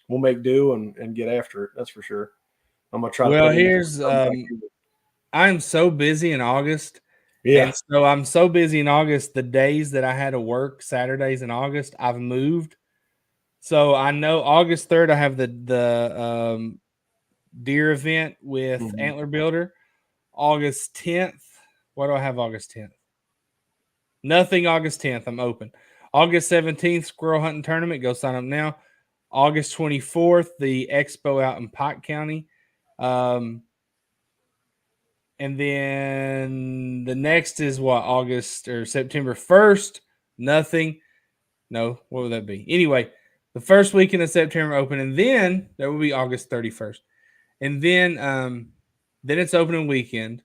we'll make do and get after it. That's for sure. I'm gonna try. Well, I'm so busy in August. Yeah. And so I'm so busy in August. The days that I had to work Saturdays in August, I've moved. So I know August 3rd, I have the deer event with Antler Builder. August 10th. What do I have August 10th? Nothing August 10th. I'm open. August 17th, squirrel hunting tournament. Go sign up now. August 24th, the expo out in Pike County. And then the next is what? August or September 1st. Nothing. No, what would that be? Anyway, the first weekend of September open, and then there will be August 31st. And then it's opening weekend.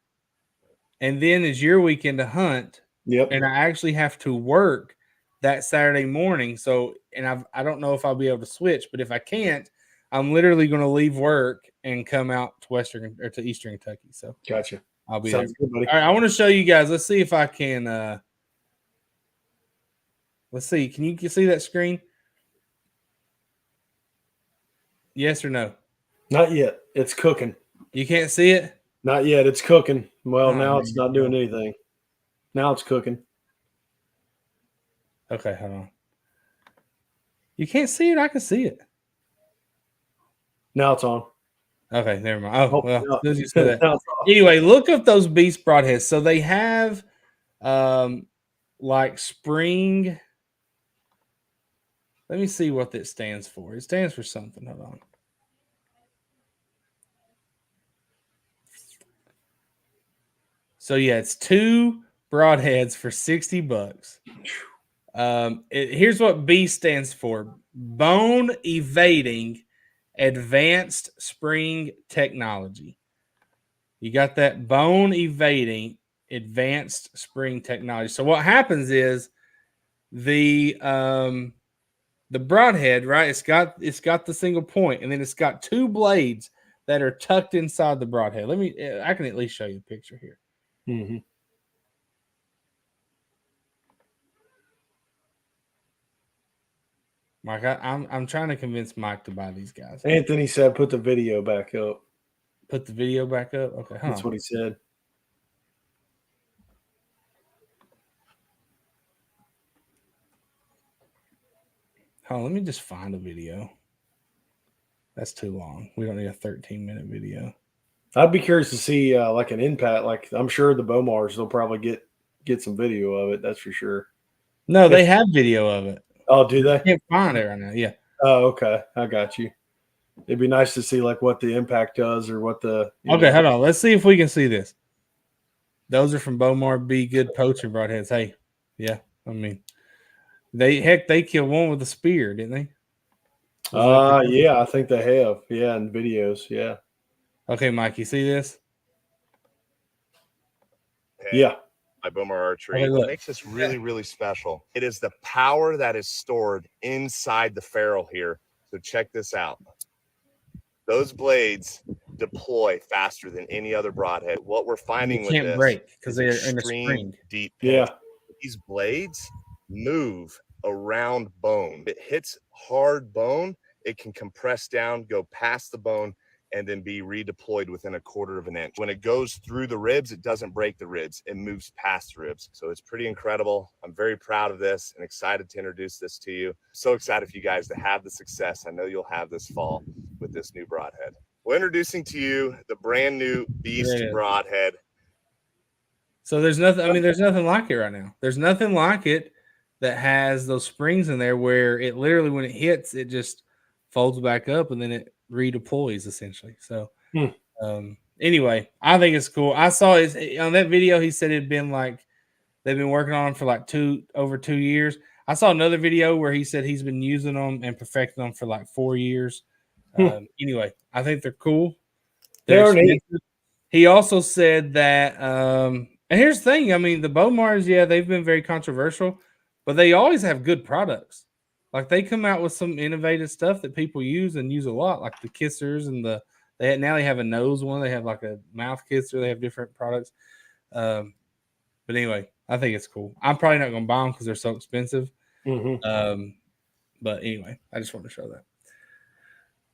And then is your weekend to hunt. Yep. And I actually have to work that Saturday morning. So, and I don't know if I'll be able to switch, but if I can't, I'm literally going to leave work and come out to Eastern Kentucky. So gotcha. I'll be Sounds there. good, buddy. All right, I want to show you guys. Let's see if I can. Let's see. Can you see that screen? Yes or no? Not yet. It's cooking. You can't see it? Not yet. It's cooking. Well, Oh, now it's not doing anything. Now it's cooking. Okay, hold on. You can't see it? I can see it. Now it's on. Okay, never mind. Oh, well, no. as soon as you said that. Anyway, look up those beast broadheads. So they have like spring. Let me see what that stands for. It stands for something. Hold on. So yeah, it's 2 broadheads for $60. Here's what B stands for: bone evading advanced spring technology. You got that? Bone evading advanced spring technology. So what happens is the broadhead, right? It's got the single point, and then it's got 2 blades that are tucked inside the broadhead. I can at least show you a picture here. Mm-hmm. Mike, I'm trying to convince Mike to buy these guys. Anthony said, "Put the video back up." Put the video back up. Okay, that's what he said. Let me just find a video. That's too long. We don't need a 13-minute video. I'd be curious to see like an impact. Like I'm sure the Bomars, they'll probably get some video of it. That's for sure. No, they have video of it. Oh, do they? I can't find it right now. Yeah. Oh, okay. I got you. It'd be nice to see like what the impact does or what the. Okay, hold on. Let's see if we can see this. Those are from Bomar B. Good poaching broadheads. Hey, yeah. I mean, they killed one with a spear, didn't they? Yeah, I think they have. Yeah, in videos. Yeah. Okay, Mike, you see this? Okay. Yeah. My Bomar archery. Okay, what makes this really, really special, it is the power that is stored inside the ferrule here. So check this out. Those blades deploy faster than any other broadhead. What we're finding with this can't break because they're in a spring. Deep pits. Yeah. These blades move around bone. It hits hard bone. It can compress down, go past the bone, and then be redeployed within 1/4 of an inch. When it goes through the ribs, it doesn't break the ribs. It moves past the ribs. So it's pretty incredible. I'm very proud of this and excited to introduce this to you. So excited for you guys to have the success I know you'll have this fall with this new broadhead. We're introducing to you the brand new Beast broadhead. So there's nothing like it right now. There's nothing like it. that has those springs in there where it literally, when it hits, it just folds back up and then it redeploys essentially. So, anyway, I think it's cool. I saw it on that video. He said it'd been like they've been working on them for like over 2 years. I saw another video where he said he's been using them and perfecting them for like 4 years. Anyway, I think they're cool. They're neat. He also said that, and here's the thing. I mean, the Bowmars, yeah, they've been very controversial, but they always have good products. Like they come out with some innovative stuff that people use and use a lot, like the kissers and now they have a nose one. They have like a mouth kisser. They have different products. But anyway, I think it's cool. I'm probably not going to buy them because they're so expensive. But anyway, I just want to show that.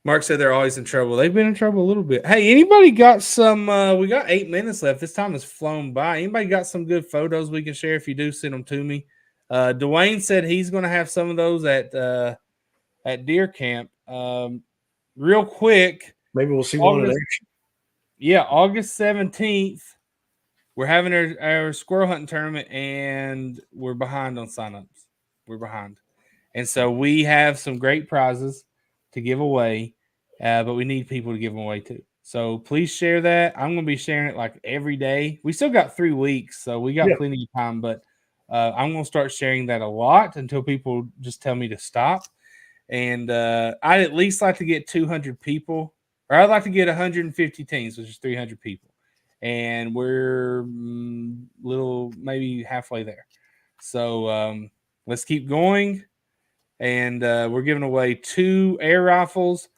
Mark said they're always in trouble. They've been in trouble a little bit. Hey, anybody got some? We got 8 minutes left. This time has flown by. Anybody got some good photos we can share? If you do, send them to me. Dwayne said he's going to have some of those at deer camp. Real quick. Maybe we'll see one in action. Yeah, August 17th. We're having our squirrel hunting tournament, and we're behind on signups. We're behind. And so we have some great prizes to give away, but we need people to give them away too. So please share that. I'm going to be sharing it like every day. We still got 3 weeks, so we got plenty of time, but I'm going to start sharing that a lot until people just tell me to stop. And I'd at least like to get 200 people, or I'd like to get 150 teams, which is 300 people. And we're maybe halfway there. So let's keep going. And we're giving away 2 air rifles,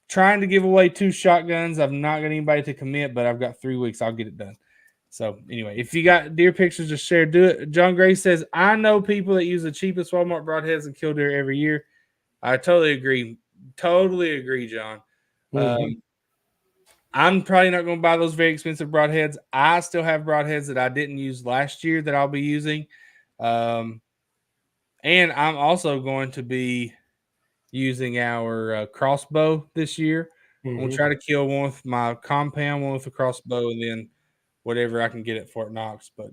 trying to give away 2 shotguns. I've not got anybody to commit, but I've got 3 weeks. I'll get it done. So anyway, if you got deer pictures, just share. Do it. John Gray says, I know people that use the cheapest Walmart broadheads and kill deer every year. I totally agree. Totally agree, John. I'm probably not going to buy those very expensive broadheads. I still have broadheads that I didn't use last year that I'll be using. And I'm also going to be using our crossbow this year. I'm going to try to kill one with my compound, one with a crossbow, and then whatever I can get at Fort Knox. But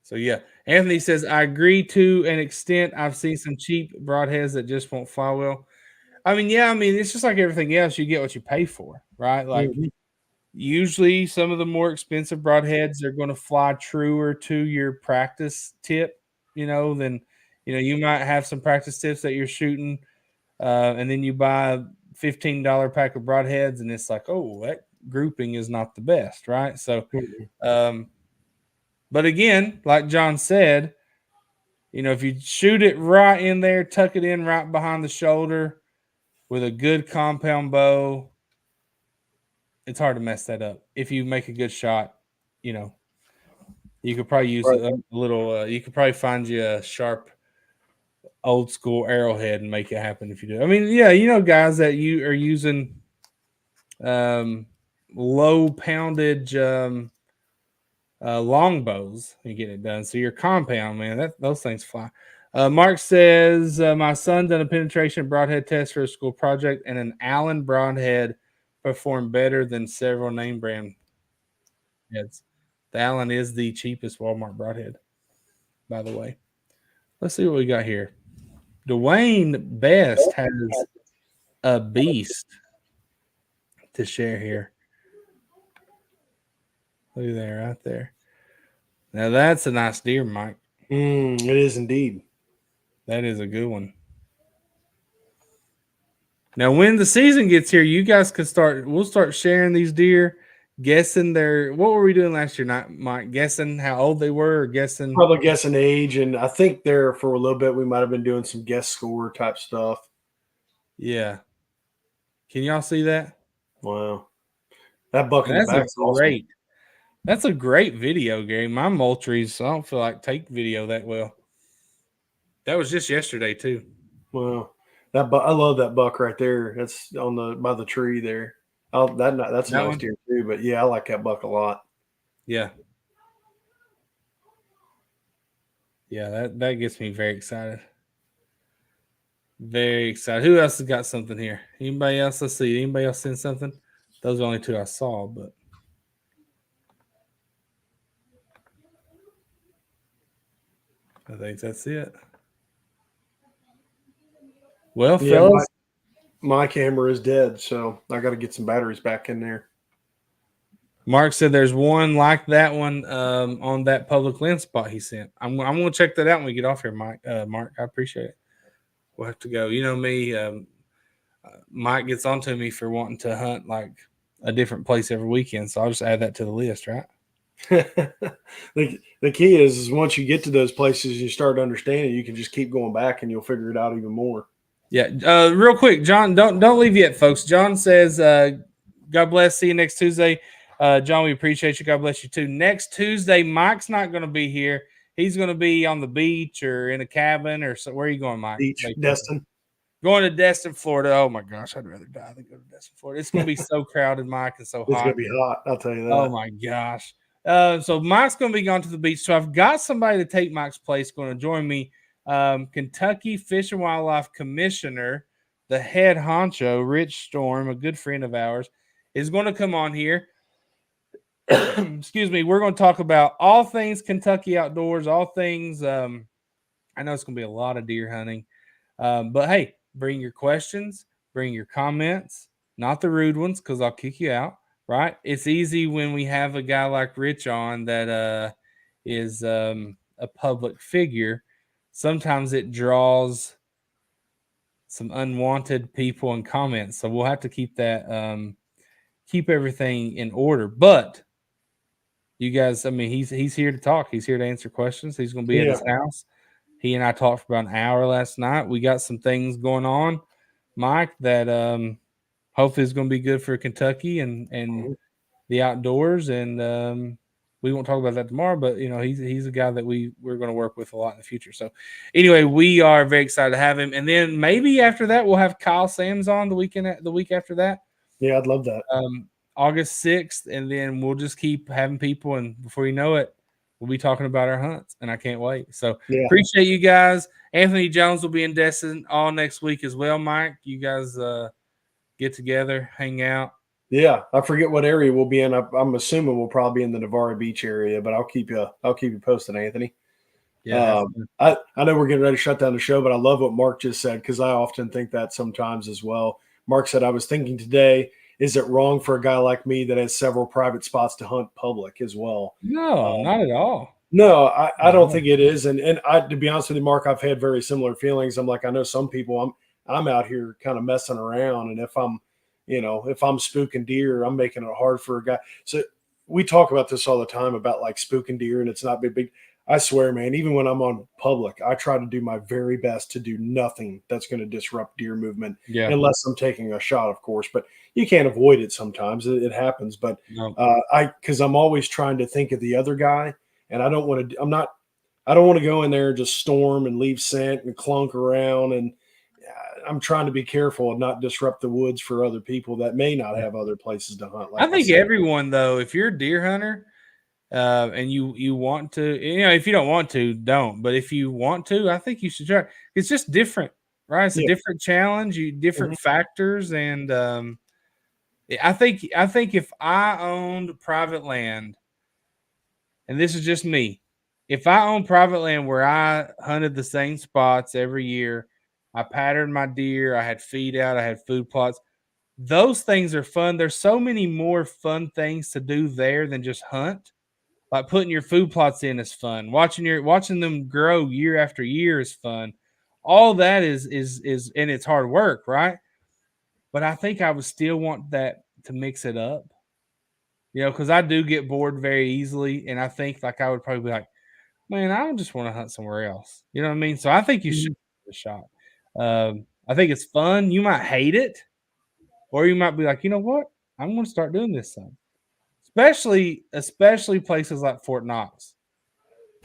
so, yeah. Anthony says, I agree to an extent. I've seen some cheap broadheads that just won't fly well. It's just like everything else. You get what you pay for, right? Like usually some of the more expensive broadheads are going to fly truer to your practice tip, than, you might have some practice tips that you're shooting. And then you buy a $15 pack of broadheads and it's like, oh, that grouping is not the best, right? So, but again, like John said, if you shoot it right in there, tuck it in right behind the shoulder, with a good compound bow, it's hard to mess that up. If you make a good shot, you could probably use a little. You could probably find you a sharp, old school arrowhead and make it happen if you do. Guys that you are using low poundage long bows and getting it done. So your compound, man, those things fly. Mark says, my son done a penetration broadhead test for a school project, and an Allen broadhead performed better than several name brand heads. The Allen is the cheapest Walmart broadhead, by the way. Let's see what we got here. Dwayne Best has a beast to share here. Look at that right there. Now that's a nice deer, Mike. It is indeed. That is a good one. Now, when the season gets here, you guys can we'll start sharing these deer, guessing what were we doing last year, Mike? Guessing how old they were, or guessing? Probably guessing age. And I think there for a little bit, we might have been doing some guess score type stuff. Yeah. Can y'all see that? Wow. That buck in the back is great. Awesome. That's a great video, Gary. My Moultries, I don't feel like take video that well. That was just yesterday too. Well, I love that buck right there. That's by the tree there. That's a nice deer too. But yeah, I like that buck a lot. Yeah. Yeah, that gets me very excited. Very excited. Who else has got something here? Anybody else? Let's see. Anybody else send something? Those are the only 2 I saw, but. I think that's it. Well, Yeah, fellas, my camera is dead, so I got to get some batteries back in there. Mark said there's one like that one on that public lens spot he sent. I'm going to check that out when we get off here, Mark. I appreciate it. We'll have to go. You know me, Mike gets onto me for wanting to hunt like a different place every weekend, so I'll just add that to the list, right? The key is once you get to those places, you start understanding. You can just keep going back, and you'll figure it out even more. Yeah. Real quick, John, don't leave yet, folks. John says, "God bless. See you next Tuesday." John, we appreciate you. God bless you too. Next Tuesday, Mike's not going to be here. He's going to be on the beach or in a cabin or so. Where are you going, Mike? Beach, Destin. Going to Destin, Florida. Oh my gosh, I'd rather die than go to Destin, Florida. It's going to be so crowded, Mike, and so hot. It's going to be hot. I'll tell you that. Oh my gosh. So Mike's going to be gone to the beach. So I've got somebody to take Mike's place going to join me. Kentucky Fish and Wildlife Commissioner, the head honcho, Rich Storm, a good friend of ours, is going to come on here. Excuse me. We're going to talk about all things Kentucky outdoors, all things. I know it's going to be a lot of deer hunting, but hey, bring your questions, bring your comments, not the rude ones, because I'll kick you out. Right? It's easy when we have a guy like Rich on that is a public figure. Sometimes it draws some unwanted people and comments, so we'll have to keep that keep everything in order. But you guys, I mean, he's here to talk. He's here to answer questions. He's going to be at his house. He and I talked for about an hour last night. We got some things going on, Mike, that hopefully it's going to be good for Kentucky and the outdoors. And we won't talk about that tomorrow, but you know, he's a guy that we're going to work with a lot in the future. So anyway, we are very excited to have him. And then maybe after that, we'll have Kyle Sams on the week after that. Yeah, I'd love that. August 6th, and then we'll just keep having people, and before you know it, we'll be talking about our hunts, and I can't wait. So appreciate you guys. Anthony Jones will be in Destin all next week as well, Mike. You guys get together, hang out. Yeah, I forget what area we'll be in. I'm assuming we'll probably be in the Navarre Beach area, but I'll keep you posted, Anthony. Yeah, I know we're getting ready to shut down the show, but I love what Mark just said because I often think that sometimes as well. Mark said, I was thinking today, is it wrong for a guy like me that has several private spots to hunt public as well? No, not at all. No, I don't think it is. And I, to be honest with you, Mark, I've had very similar feelings. I'm like, I know some people, I'm out here kind of messing around. And if I'm spooking deer, I'm making it hard for a guy. So we talk about this all the time about like spooking deer, and it's not big. I swear, man, even when I'm on public, I try to do my very best to do nothing that's going to disrupt deer movement, unless I'm taking a shot, of course. But you can't avoid it sometimes. It happens. But because I'm always trying to think of the other guy, and I don't want to go in there and just storm and leave scent and clunk around. And I'm trying to be careful and not disrupt the woods for other people that may not have other places to hunt. I think everyone, though, if you're a deer hunter, and you want to, if you don't want to, don't. But if you want to, I think you should try. It's just different, right? It's a different challenge, different factors, and I think if I owned private land, and this is just me, if I owned private land where I hunted the same spots every year, I patterned my deer, I had feed out, I had food plots. Those things are fun. There's so many more fun things to do there than just hunt. Like putting your food plots in is fun. Watching them grow year after year is fun. All that is and it's hard work, right? But I think I would still want that to mix it up, because I do get bored very easily, and I think like I would probably be like, man, I just want to hunt somewhere else. You know what I mean? So I think you should give it a shot. I think it's fun. You might hate it, or you might be like, you know what? I'm going to start doing this some. Especially places like Fort Knox,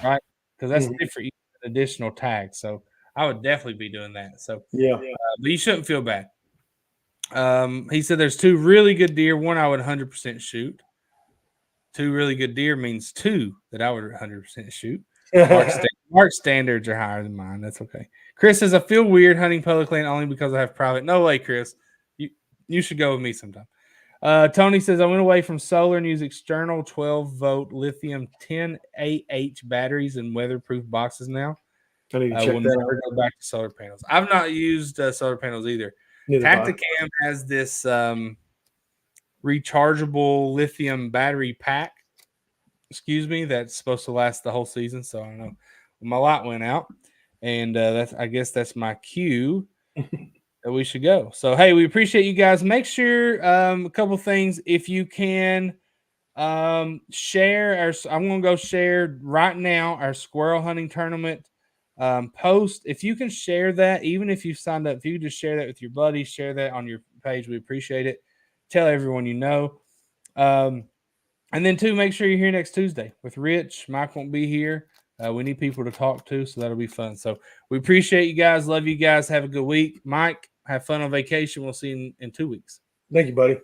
right? Because that's different. You get an additional tag, so I would definitely be doing that. So but you shouldn't feel bad. He said there's 2 really good deer. One I would 100% shoot. 2 really good deer means 2 that I would 100% shoot. Mark's standards are higher than mine. That's okay. Chris says I feel weird hunting public land only because I have private. No way, Chris. You should go with me sometime. Tony says, I went away from solar and use external 12-volt lithium 10 AH batteries and weatherproof boxes now. I need to check We'll that never out. go back to solar panels. I've not used solar panels either. Neither have I. Tacticam has this rechargeable lithium battery pack. Excuse me, that's supposed to last the whole season. So I don't know. My light went out, and I guess that's my cue that we should go. So hey, we appreciate you guys. Make sure a couple things if you can share I'm gonna go share right now our squirrel hunting tournament post. If you can share that, even if you've signed up, if you just share that with your buddies, share that on your page, we appreciate it. Tell everyone you know. And then too, make sure you're here next Tuesday with Rich. Mike won't be here. We need people to talk to, so that'll be fun. So we appreciate you guys. Love you guys. Have a good week. Mike, have fun on vacation. We'll see you in 2 weeks. Thank you, buddy.